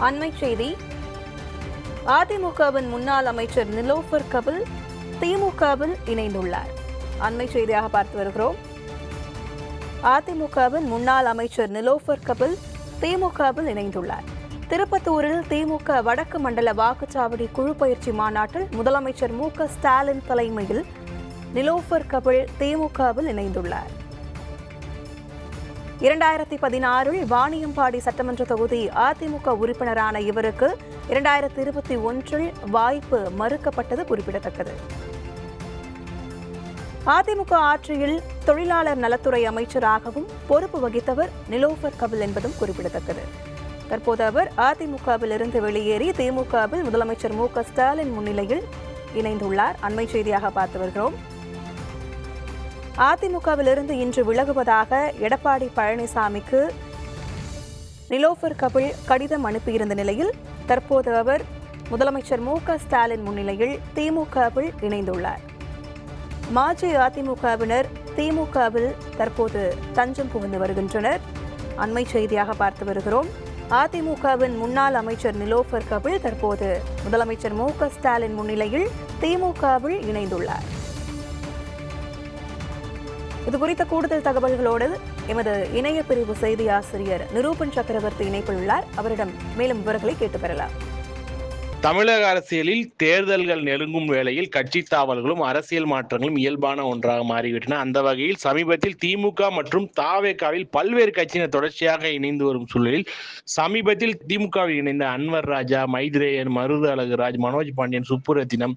அண்மைச் செய்தி. அதிமுகவின் முன்னாள் அமைச்சர் நிலோஃபர் கபில் திமுகவில் இணைந்துள்ளார். அண்மைச் செய்தியாக பார்த்து வருகிறோம். அதிமுகவின் முன்னாள் அமைச்சர் நிலோஃபர் கபில் திமுகவில் இணைந்துள்ளார். திருப்பத்தூரில் திமுக வடக்கு மண்டல வாக்குச்சாவடி குழு பயிற்சி மாநாட்டில் முதலமைச்சர் மு.க.ஸ்டாலின் தலைமையில் நிலோஃபர் கபில் திமுகவில் இணைந்துள்ளார். 2016 வாணியம்பாடி சட்டமன்ற தொகுதி அதிமுக உறுப்பினரான இவருக்கு 2021 வாய்ப்பு மறுக்கப்பட்டது குறிப்பிடத்தக்கது. அதிமுக ஆட்சியில் தொழிலாளர் நலத்துறை அமைச்சராகவும் பொறுப்பு வகித்தவர் நிலோஃபர் கபில் என்பதும் குறிப்பிடத்தக்கது. தற்போது அவர் அதிமுகவில் இருந்து வெளியேறி திமுகவில் முதலமைச்சர் மு.க.ஸ்டாலின் முன்னிலையில் இணைந்துள்ளார். அண்மை செய்தியாக பார்த்து வருகிறோம். அதிமுகவிலிருந்து இன்று விலகுவதாக எடப்பாடி பழனிசாமிக்கு நிலோஃபர் கபில் கடிதம் அனுப்பியிருந்த நிலையில் தற்போது அவர் முதலமைச்சர் மு.க.ஸ்டாலின் முன்னிலையில் திமுகவில் இணைந்துள்ளார். மாஜி அதிமுகவினர் திமுகவில் தற்போது தஞ்சம் புகுந்து வருகின்றனர். அண்மை செய்தியாக பார்த்து வருகிறோம். அதிமுகவின் முன்னாள் அமைச்சர் நிலோஃபர் கபில் தற்போது முதலமைச்சர் மு.க.ஸ்டாலின் முன்னிலையில் திமுகவில் இணைந்துள்ளார். இது குறித்த கூடுதல் தகவல்களோடு எமது இணைய பிரிவு செய்தி ஆசிரியர் நிரூபன் சக்கரவர்த்தி இணைப்பில் உள்ளார். அவரிடம் மேலும் விவரங்களை கேட்டு பெறலாம். தமிழக அரசியலில் தேர்தல்கள் நெருங்கும் வேளையில் கட்சி தாவல்களும் அரசியல் மாற்றங்களும் இயல்பான ஒன்றாக மாறிவிட்டன. அந்த வகையில் சமீபத்தில் திமுக மற்றும் தாவேகாவில் பல்வேறு கட்சியினர் தொடர்ச்சியாக இணைந்து வரும் சூழலில் சமீபத்தில் திமுகவில் இணைந்த அன்வர் ராஜா, மைத்ரேயன், மருது அழகுராஜ், மனோஜ் பாண்டியன், சுப்புரத்தினம்,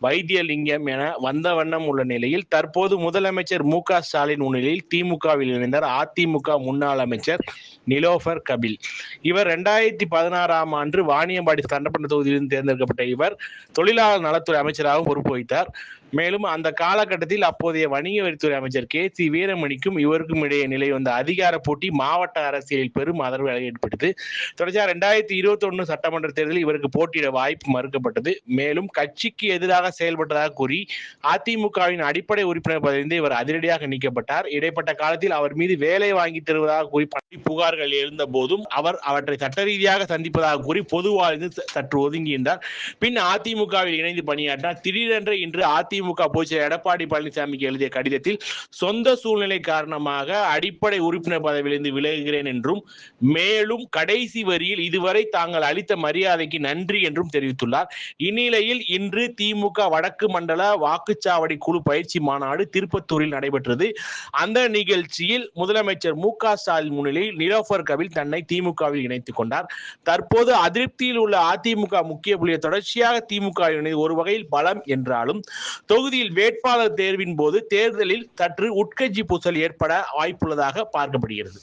வைத்தியலிங்கம் என வந்த வண்ணம் உள்ள நிலையில் தற்போது முதலமைச்சர் மு.க.ஸ்டாலின் முன்னிலையில் திமுகவில் இணைந்தார் அதிமுக முன்னாள் அமைச்சர் நிலோஃபர் கபில். இவர் 2016 ஆண்டு வாணியம்பாடி சட்டமன்ற தொகுதியிலிருந்து தேர்ந்தெடுக்கப்பட்ட இவர் தொழிலாளர் நலத்துறை அமைச்சராக பொறுப்பு வகித்தார். மேலும் அந்த காலகட்டத்தில் அப்போதைய வணிக வரித்துறை அமைச்சர் கே.சி. வீரமணிக்கும் இவருக்கும் இடையே நிலை வந்த அதிகார போட்டி மாவட்ட அரசியலில் பெரும் அதிர்வு ஏற்பட்டது. தொடர்ச்சியாக 2021 சட்டமன்ற தேர்தலில் இவருக்கு போட்டியிட வாய்ப்பு மறுக்கப்பட்டது. மேலும் கட்சிக்கு எதிராக செயல்பட்டதாக கூறி அதிமுகவின் அடிப்படை உறுப்பினர் பதவியிலிருந்து இவர் அதிரடியாக நீக்கப்பட்டார். இடைப்பட்ட காலத்தில் அவர் மீது வேலை வாங்கி தருவதாக கூறி புகார்கள் எழுந்த போதும் அவர் அவற்றை சட்ட ரீதியாக சந்திப்பதாக கூறி பொதுவாழ்ந்து சற்று ஒதுங்கியிருந்தார். பின் அதிமுகவில் இணைந்து பணியாற்றினார். திடீரென்று இன்று அதிமுக பொதுச்செயலாளர் எடப்பாடி பழனிசாமிக்கு எழுதிய கடிதத்தில் சொந்த சூழ்நிலை காரணமாக அடிப்படை உறுப்பினர் பதவியிலிருந்து விலகுகிறேன் என்றும் மேலும் கடைசி வரியில் இதுவரை தாங்கள் அளித்த மரியாதைக்கு நன்றி என்றும் தெரிவித்துள்ளார். இந்நிலையில் இன்று திமுக வடக்கு மண்டல வாக்குச்சாவடி குழு பயிற்சி மாநாடு திருப்பத்தூரில் நடைபெற்றது. அந்த நிகழ்ச்சியில் முதலமைச்சர் மு.க.ஸ்டாலின் முன்னிலையில் நிலோஃபர் கபில் தன்னை திமுகவில் இணைத்துக் கொண்டார். தற்போது அதிருப்தியில் உள்ள அதிமுக முக்கிய புள்ளியை தொடர்ச்சியாக திமுக ஒரு வகையில் பலம் என்றாலும் தொகுதியில் வேட்பாளர் தேர்வின் போது தேர்தலில் சற்று உட்கட்சி பூசல் ஏற்பட வாய்ப்புள்ளதாக பார்க்கப்படுகிறது.